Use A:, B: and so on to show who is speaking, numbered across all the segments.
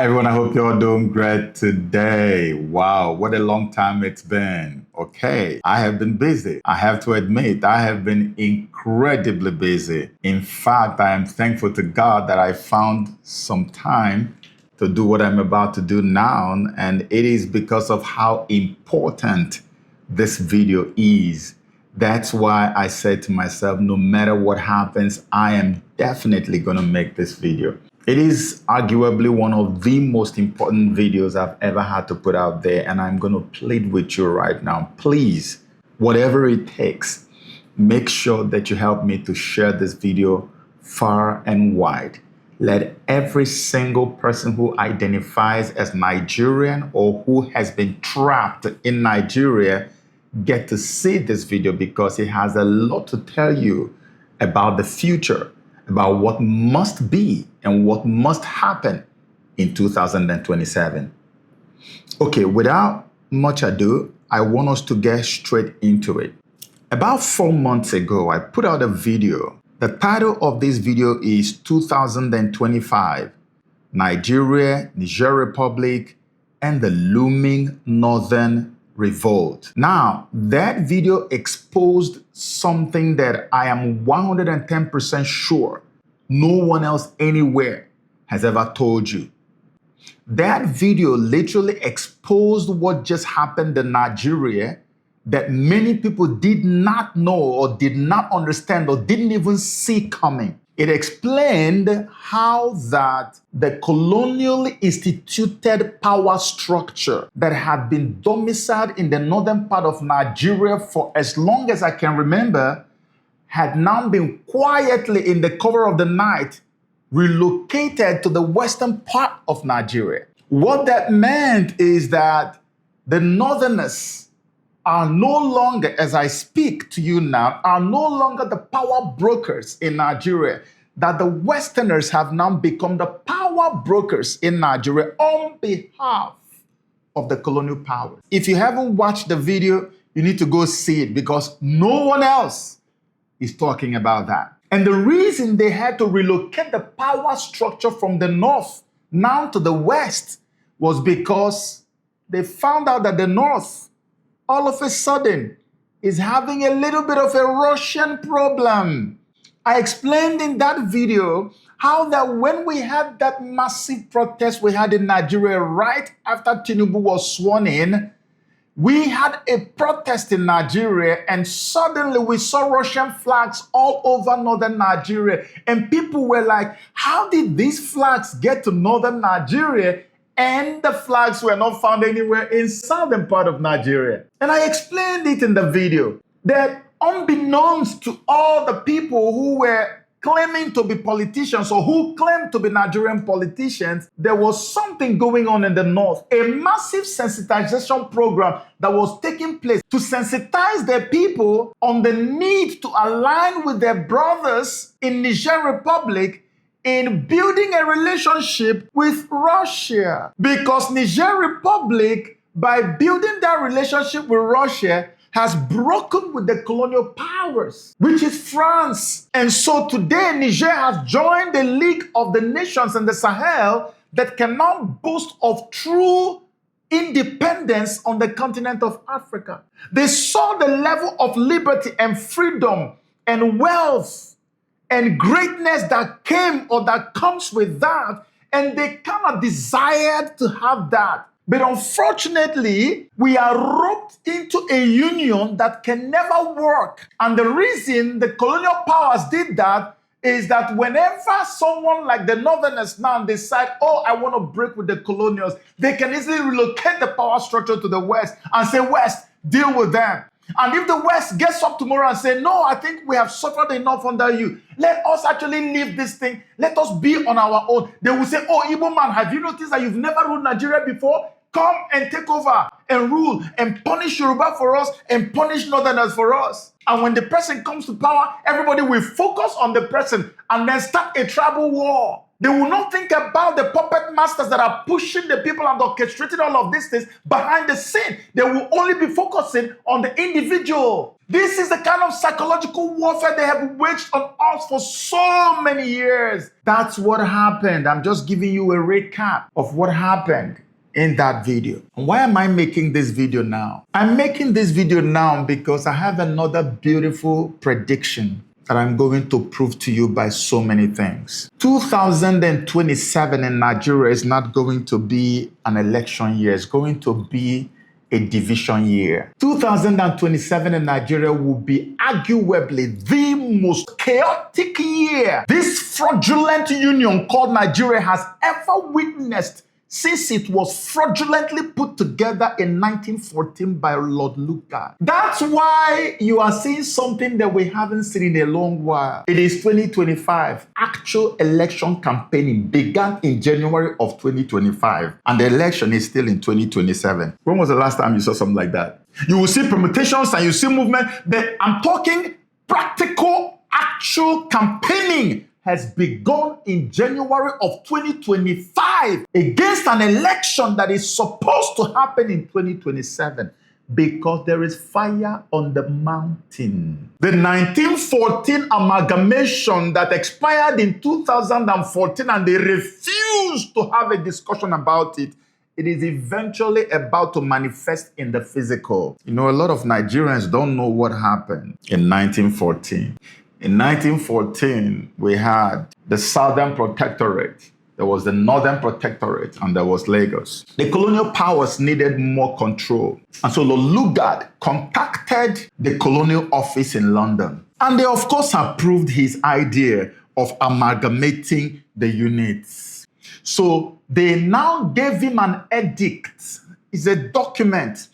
A: everyone, I hope you're doing great today. Wow, what a long time it's been. Okay, I have been busy. I have to admit, I have been incredibly busy. In fact, I am thankful to God that I found some time to do what I'm about to do now, and it is because of how important this video is. That's why I said to myself, no matter what happens, I am definitely going to make this video. It is arguably one of the most important videos I've ever had to put out there, and I'm going to plead with you right now. Please, whatever it takes, make sure that you help me to share this video far and wide. Let every single person who identifies as Nigerian or who has been trapped in Nigeria get to see this video, because it has a lot to tell you about the future, about what must be and what must happen in 2027. Okay, without much ado, I want us to get straight into it. About 4 months ago, I put out a video. The title of this video is 2025, Nigeria, Niger Republic, and the looming Northern Revolt. Now, that video exposed something that I am 110% sure no one else anywhere has ever told you. That video literally exposed what just happened in Nigeria that many people did not know or did not understand or didn't even see coming. It explained how that the colonially instituted power structure that had been domiciled in the northern part of Nigeria for as long as I can remember had now been quietly, in the cover of the night, relocated to the western part of Nigeria. What that meant is that the northerners are no longer, as I speak to you now, are no longer the power brokers in Nigeria, that the Westerners have now become the power brokers in Nigeria on behalf of the colonial powers. If you haven't watched the video, you need to go see it, because no one else is talking about that. And the reason they had to relocate the power structure from the north now to the west was because they found out that the north all of a sudden is having a little bit of a Russian problem. I explained in that video how that when we had that massive protest we had in Nigeria right after Tinubu was sworn in, we had a protest in Nigeria, and suddenly we saw Russian flags all over northern Nigeria. And people were like, how did these flags get to northern Nigeria? And the flags were not found anywhere in southern part of Nigeria. And I explained it in the video that unbeknownst to all the people who were claiming to be politicians or who claimed to be Nigerian politicians, there was something going on in the north, a massive sensitization program that was taking place to sensitize their people on the need to align with their brothers in Niger Republic in building a relationship with Russia. Because Niger Republic, by building that relationship with Russia, has broken with the colonial powers, which is France. And so today, Niger has joined the League of the Nations and the Sahel that can now boast of true independence on the continent of Africa. They saw the level of liberty and freedom and wealth and greatness that came or that comes with that, and they kind of desired to have that. But unfortunately, we are roped into a union that can never work. And the reason the colonial powers did that is that whenever someone like the Northerners now decide, oh, I want to break with the colonials, they can easily relocate the power structure to the West and say, West, deal with them. And if the West gets up tomorrow and say, no, I think we have suffered enough under you, let us actually leave this thing, let us be on our own, they will say, oh, Igbo man, have you noticed that you've never ruled Nigeria before? Come and take over and rule and punish Yoruba for us and punish Northerners for us. And when the person comes to power, everybody will focus on the person and then start a tribal war. They will not think about the puppet masters that are pushing the people and orchestrating all of these things behind the scene. They will only be focusing on the individual. This is the kind of psychological warfare they have waged on us for so many years. That's what happened. I'm just giving you a recap of what happened in that video. And why am I making this video now? I'm making this video now because I have another beautiful prediction that I'm going to prove to you by so many things. 2027 in Nigeria is not going to be an election year. It's going to be a division year. 2027 in Nigeria will be arguably the most chaotic year this fraudulent union called Nigeria has ever witnessed since it was fraudulently put together in 1914 by Lord Lugard. That's why you are seeing something that we haven't seen in a long while. It is 2025. Actual election campaigning began in January of 2025, and the election is still in 2027. When was the last time you saw something like that? You will see permutations and you see movement, but I'm talking practical, actual campaigning has begun in January of 2025 against an election that is supposed to happen in 2027 because there is fire on the mountain. The 1914 amalgamation that expired in 2014 and they refused to have a discussion about it, it is eventually about to manifest in the physical. You know, a lot of Nigerians don't know what happened in 1914. In 1914, we had the Southern Protectorate, there was the Northern Protectorate, and there was Lagos. The colonial powers needed more control. And so Lord Lugard contacted the colonial office in London. And they, of course, approved his idea of amalgamating the units. So they now gave him an edict. It's a document.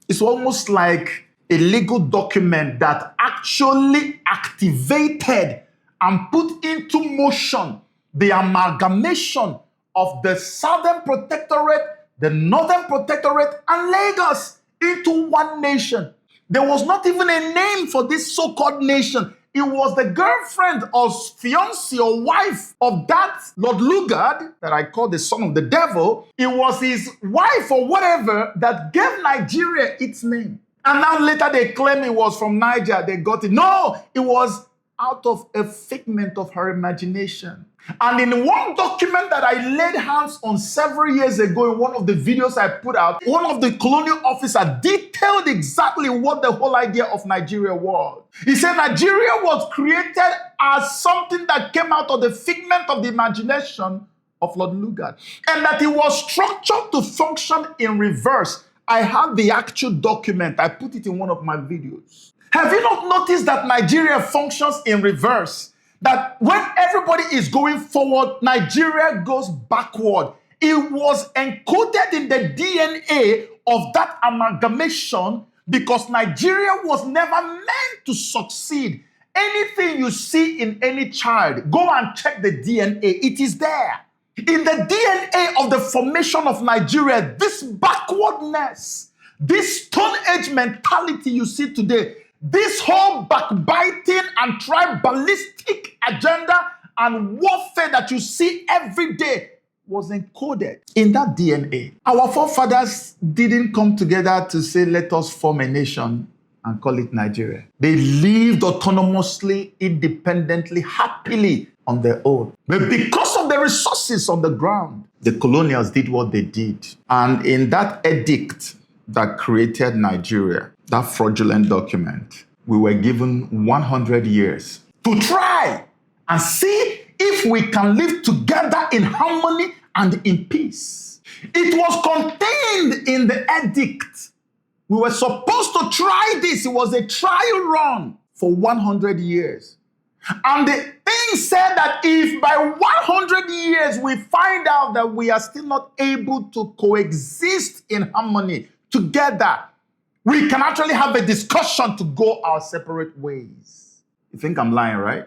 A: It's almost like a legal document that actually activated and put into motion the amalgamation of the Southern Protectorate, the Northern Protectorate, and Lagos into one nation. There was not even a name for this so-called nation. It was the girlfriend or fiancée or wife of that Lord Lugard, that I call the son of the devil. It was his wife or whatever that gave Nigeria its name. And now later they claim it was from Niger, they got it. No, it was out of a figment of her imagination. And in one document that I laid hands on several years ago in one of the videos I put out, one of the colonial officers detailed exactly what the whole idea of Nigeria was. He said Nigeria was created as something that came out of the figment of the imagination of Lord Lugard, and that it was structured to function in reverse. I have the actual document. I put it in one of my videos. Have you not noticed that Nigeria functions in reverse? That when everybody is going forward, Nigeria goes backward. It was encoded in the DNA of that amalgamation because Nigeria was never meant to succeed. Anything you see in any child, go and check the DNA. It is there. In the DNA of the formation of Nigeria, this backwardness, this Stone Age mentality you see today, this whole backbiting and tribalistic agenda and warfare that you see every day was encoded in that DNA. Our forefathers didn't come together to say, let us form a nation and call it Nigeria. They lived autonomously, independently, happily on their own. But because of the resources on the ground, the colonials did what they did. And in that edict that created Nigeria, that fraudulent document, we were given 100 years to try and see if we can live together in harmony and in peace. It was contained in the edict. We were supposed to try this. It was a trial run for 100 years. And the thing said that if by 100 years we find out that we are still not able to coexist in harmony together, we can actually have a discussion to go our separate ways. You think I'm lying, right?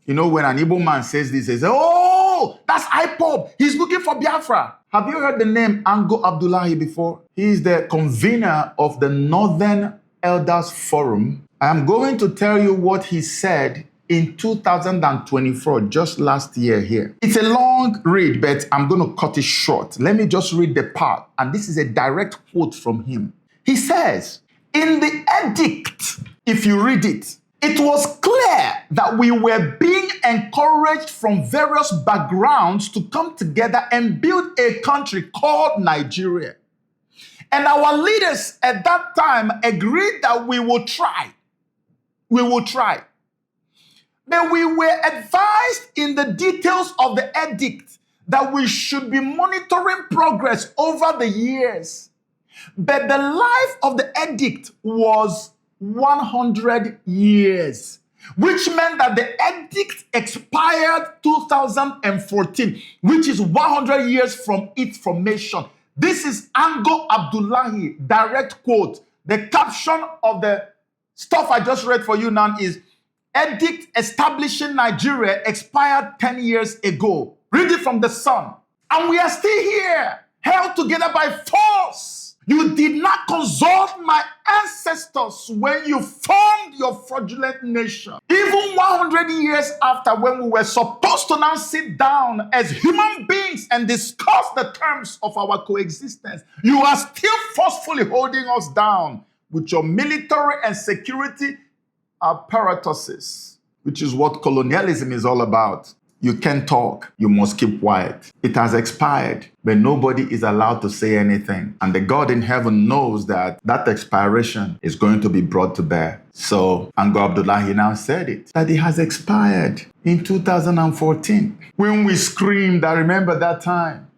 A: You know, when an Igbo man says this, he says, oh, that's IPOB. He's looking for Biafra. Have you heard the name Ango Abdullahi before? He is the convener of the Northern Elders Forum. I am going to tell you what he said in 2024, just last year here. It's a long read, but I'm going to cut it short. Let me just read the part. And this is a direct quote from him. He says, in the edict if you read it, it was clear that we were being encouraged from various backgrounds to come together and build a country called Nigeria. And our leaders at that time agreed that we will try. We will try. But we were advised in the details of the edict that we should be monitoring progress over the years. But the life of the edict was 100 years, which meant that the edict expired 2014, which is 100 years from its formation. This is Ango Abdullahi, direct quote. The caption of the stuff I just read for you now is, edict establishing Nigeria expired 10 years ago. Read it from the Sun. And we are still here, held together by force. You did not consult my ancestors when you formed your fraudulent nation. Even 100 years after, when we were supposed to now sit down as human beings and discuss the terms of our coexistence, you are still forcefully holding us down with your military and security apparatuses, which is what colonialism is all about. You can't talk, you must keep quiet. It has expired, but nobody is allowed to say anything. And the God in heaven knows that that expiration is going to be brought to bear. So Ango Abdullahi now said it, that it has expired in 2014. When we screamed, I remember that time,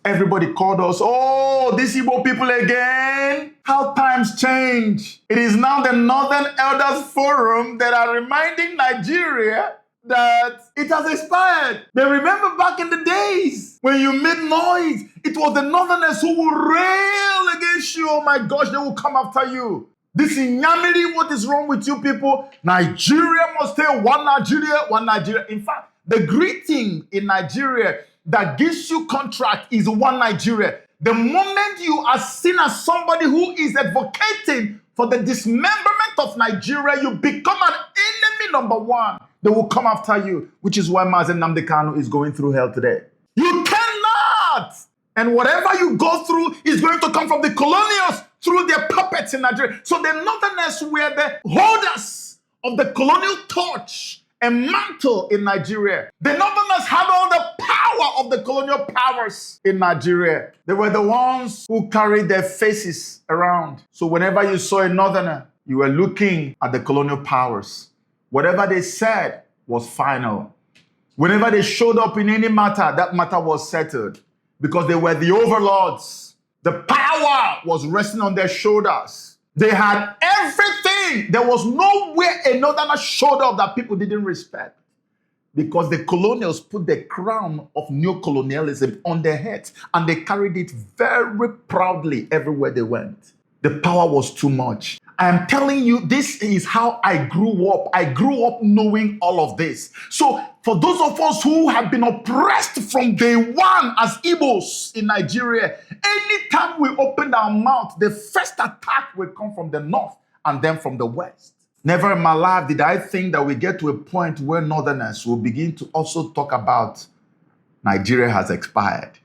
A: everybody called us, oh, these Igbo people again. How times change. It is now the Northern Elders Forum that are reminding Nigeria that it has expired. They remember back in the days when you made noise, it was the Northerners who will rail against you. Oh my gosh, they will come after you. This is Nyamiri, what is wrong with you people? Nigeria must stay one Nigeria, one Nigeria. In fact, the greeting in Nigeria that gives you contract is one Nigeria. The moment you are seen as somebody who is advocating for the dismemberment of Nigeria, you become an enemy number one. They will come after you, which is why Mazen Nnamdi Kanu is going through hell today. You cannot! And whatever you go through is going to come from the colonials through their puppets in Nigeria. So the Northerners were the holders of the colonial torch and mantle in Nigeria. The Northerners had all the power of the colonial powers in Nigeria. They were the ones who carried their faces around. So whenever you saw a Northerner, you were looking at the colonial powers. Whatever they said was final. Whenever they showed up in any matter, that matter was settled because they were the overlords. The power was resting on their shoulders. They had everything. There was nowhere a Northerner showed up that people didn't respect because the colonials put the crown of neocolonialism on their heads and they carried it very proudly everywhere they went. The power was too much. I am telling you, this is how I grew up. I grew up knowing all of this. So for those of us who have been oppressed from day one as Igbos in Nigeria, anytime we open our mouth, the first attack will come from the north and then from the west. Never in my life did I think that we get to a point where Northerners will begin to also talk about Nigeria has expired.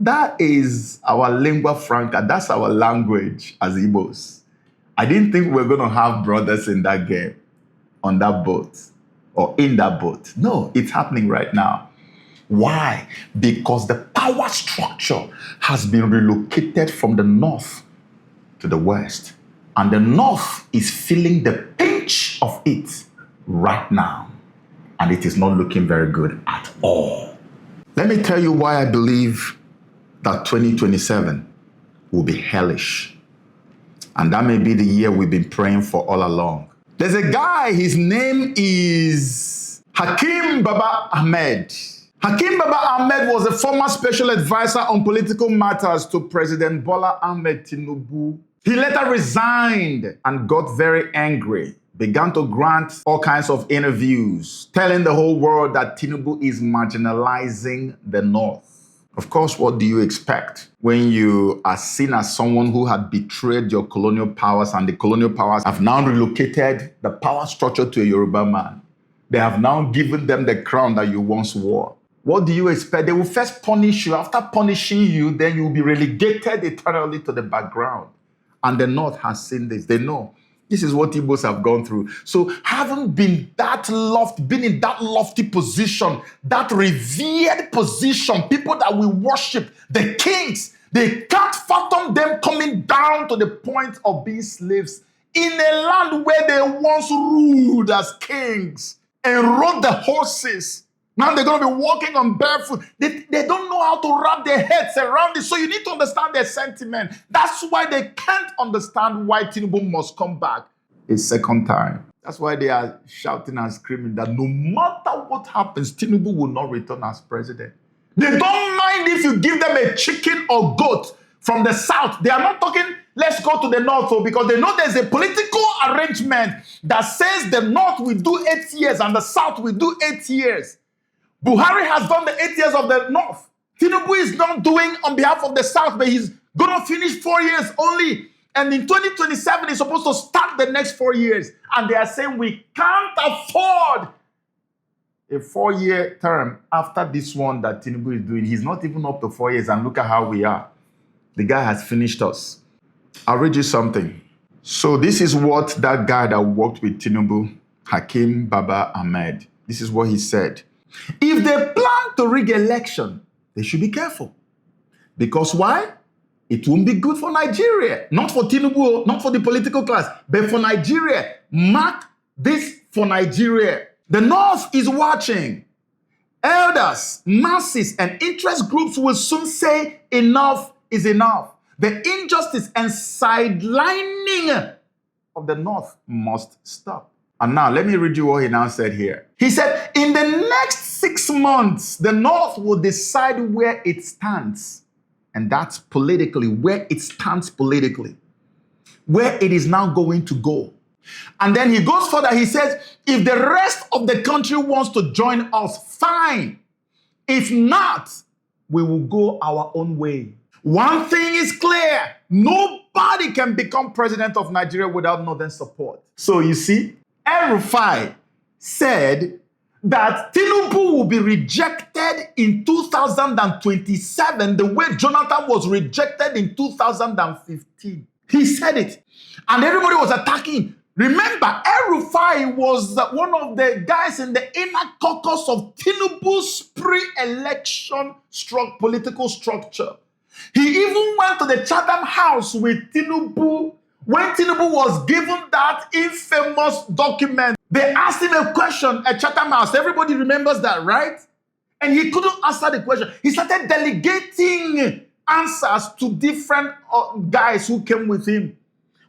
A: That is our lingua franca. That's our language as Igbos. I didn't think we were going to have brothers in that game, on that boat, or in that boat. No, it's happening right now. Why? Because the power structure has been relocated from the north to the west. And the north is feeling the pinch of it right now. And it is not looking very good at all. Let me tell you why I believe that 2027 will be hellish. And that may be the year we've been praying for all along. There's a guy, his name is Hakeem Baba Ahmed. Hakeem Baba Ahmed was a former special advisor on political matters to President Bola Ahmed Tinubu. He later resigned and got very angry, began to grant all kinds of interviews, telling the whole world that Tinubu is marginalizing the North. Of course, what do you expect when you are seen as someone who had betrayed your colonial powers and the colonial powers have now relocated the power structure to a Yoruba man? They have now given them the crown that you once wore. What do you expect? They will first punish you. After punishing you, then you will be relegated eternally to the background. And the North has seen this. They know This is what Igbos have gone through. So having been in that lofty position, that revered position, people that we worship, the kings, they can't fathom them coming down to the point of being slaves in a land where they once ruled as kings and rode the horses. Now they're going to be walking on barefoot. They don't know how to wrap their heads around it. So you need to understand their sentiment. That's why they can't understand why Tinubu must come back a second time. That's why they are shouting and screaming that no matter what happens, Tinubu will not return as president. They don't mind if you give them a chicken or goat from the south. They are not talking, let's go to the north, because they know there's a political arrangement that says the north will do 8 years and the south will do 8 years. Buhari has done the 8 years of the north. Tinubu is not doing on behalf of the south, but he's going to finish 4 years only. And in 2027, he's supposed to start the next 4 years. And they are saying we can't afford a 4-year term after this one that Tinubu is doing. He's not even up to 4 years, and look at how we are. The guy has finished us. I'll read you something. So this is what that guy that worked with Tinubu, Hakim Baba Ahmed, this is what he said. If they plan to rig election, they should be careful. Because why? It won't be good for Nigeria. Not for Tinubu, not for the political class, but for Nigeria. Mark this, for Nigeria. The North is watching. Elders, masses, and interest groups will soon say enough is enough. The injustice and sidelining of the North must stop. And now, let me read you what he now said here. He said, in the next 6 months, the North will decide where it stands. And that's politically, where it stands politically. Where it is now going to go. And then he goes further, he says, if the rest of the country wants to join us, fine. If not, we will go our own way. One thing is clear, nobody can become president of Nigeria without Northern support. So you see, El-Rufai said that Tinubu will be rejected in 2027 the way Jonathan was rejected in 2015. He said it. And everybody was attacking. Remember, El-Rufai was one of the guys in the inner caucus of Tinubu's pre-election political structure. He even went to the Chatham House with Tinubu when Tinubu was given that infamous document. They asked him a question at Chatham House. Everybody remembers that, right? And he couldn't answer the question. He started delegating answers to different guys who came with him.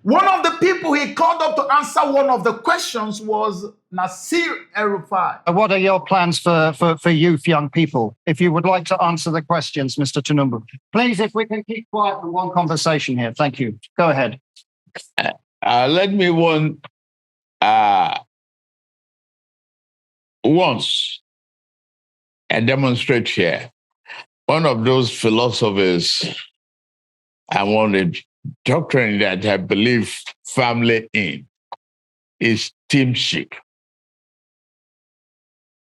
A: One of the people he called up to answer one of the questions was Nasir El-Rufai.
B: What are your plans for youth, young people? If you would like to answer the questions, Mr. Tinubu. Please, if we can keep quiet for one conversation here. Thank you. Go ahead.
C: Let me once and demonstrate here. One of those philosophers I wanted doctrine that I believe firmly in is teamship.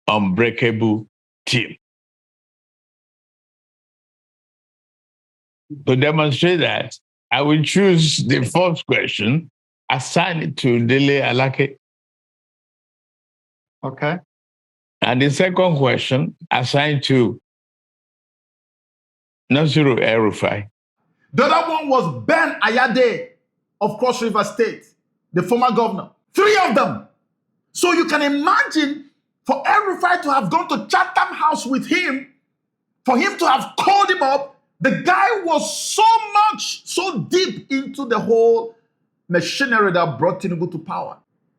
C: Unbreakable team. To demonstrate that, I will choose the first question, assign it to Dele Alake.
B: Okay.
C: And the second question, assign to Nasiru El-Rufai.
A: The other one was Ben Ayade of Cross River State, the former governor. 3 of them. So you can imagine for El-Rufai to have gone to Chatham House with him, for him to have called him up. The guy was so deep into the whole machinery that brought Tinubu to power.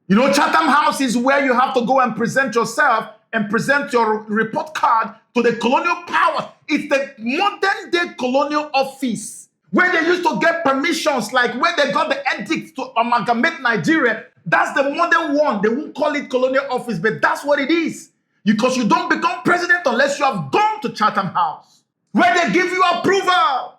A: You know, Chatham House is where you have to go and present yourself and present your report card to the colonial power. It's the modern day colonial office where they used to get permissions, like where they got the edict to amalgamate Nigeria. That's the modern one. They won't call it colonial office, but that's what it is. Because you don't become president unless you have gone to Chatham House, where they give you approval,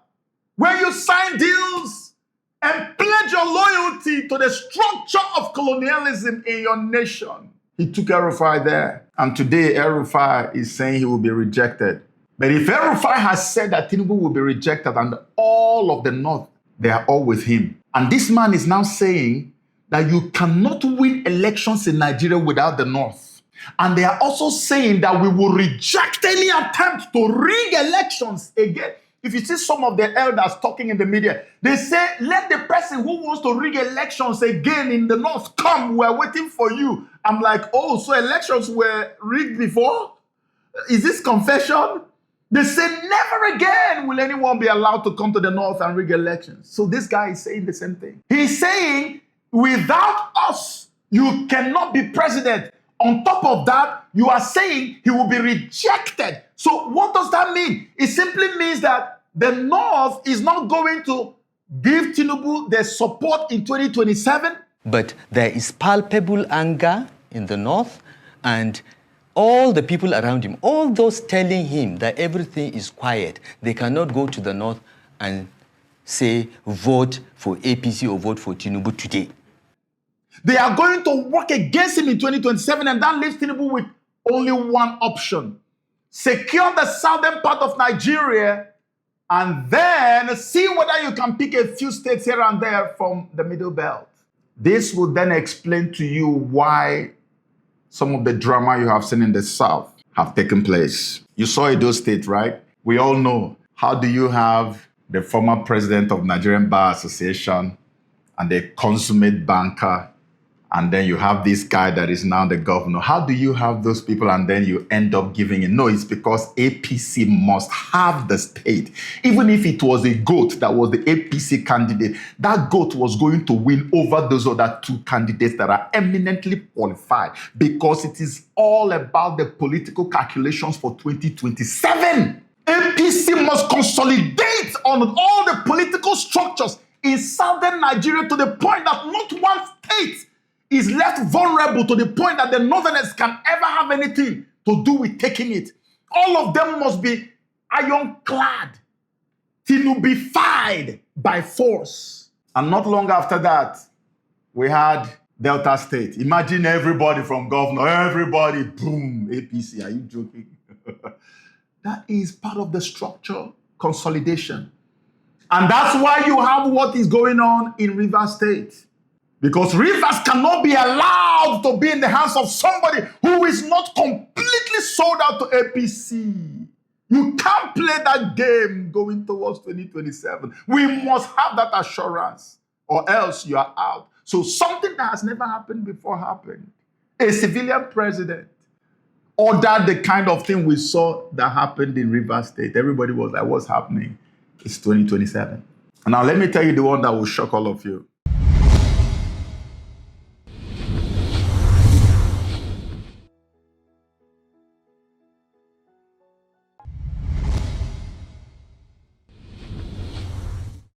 A: where you sign deals and pledge your loyalty to the structure of colonialism in your nation. He took El-Rufai there. And today, El-Rufai is saying he will be rejected. But if El-Rufai has said that Tinubu will be rejected and all of the North, they are all with him. And this man is now saying that you cannot win elections in Nigeria without the North. And they are also saying that we will reject any attempt to rig elections again. If you see some of the elders talking in the media, they say, let the person who wants to rig elections again in the North come, we're waiting for you. I'm like, oh, so elections were rigged before? Is this confession? They say, never again will anyone be allowed to come to the North and rig elections. So this guy is saying the same thing. He's saying, without us, you cannot be president. On top of that, you are saying he will be rejected. So what does that mean? It simply means that the North is not going to give Tinubu their support in 2027.
D: But there is palpable anger in the North, and all the people around him, all those telling him that everything is quiet, they cannot go to the North and say, vote for APC or vote for Tinubu today.
A: They are going to work against him in 2027, and that leaves Tinubu with only one option. Secure the southern part of Nigeria, and then see whether you can pick a few states here and there from the middle belt. This will then explain to you why some of the drama you have seen in the South have taken place. You saw Edo State, right? We all know. How do you have the former president of Nigerian Bar Association and the consummate banker, and then you have this guy that is now the governor? How do you have those people and then you end up giving it? No, it's because APC must have the state. Even if it was a goat that was the APC candidate, that goat was going to win over those other two candidates that are eminently qualified, because it is all about the political calculations for 2027. APC must consolidate on all the political structures in southern Nigeria to the point that not one state is left vulnerable, to the point that the Northerners can ever have anything to do with taking it. All of them must be ironclad, Tinubified by force. And not long after that, we had Delta State. Imagine everybody from governor, everybody, boom, APC. Are you joking? That is part of the structure consolidation. And that's why you have what is going on in Rivers State. Because Rivers cannot be allowed to be in the hands of somebody who is not completely sold out to APC. You can't play that game going towards 2027. We must have that assurance, or else you are out. So something that has never happened before happened. A civilian president ordered the kind of thing we saw that happened in Rivers State. Everybody was like, what's happening? It's 2027. And now let me tell you the one that will shock all of you.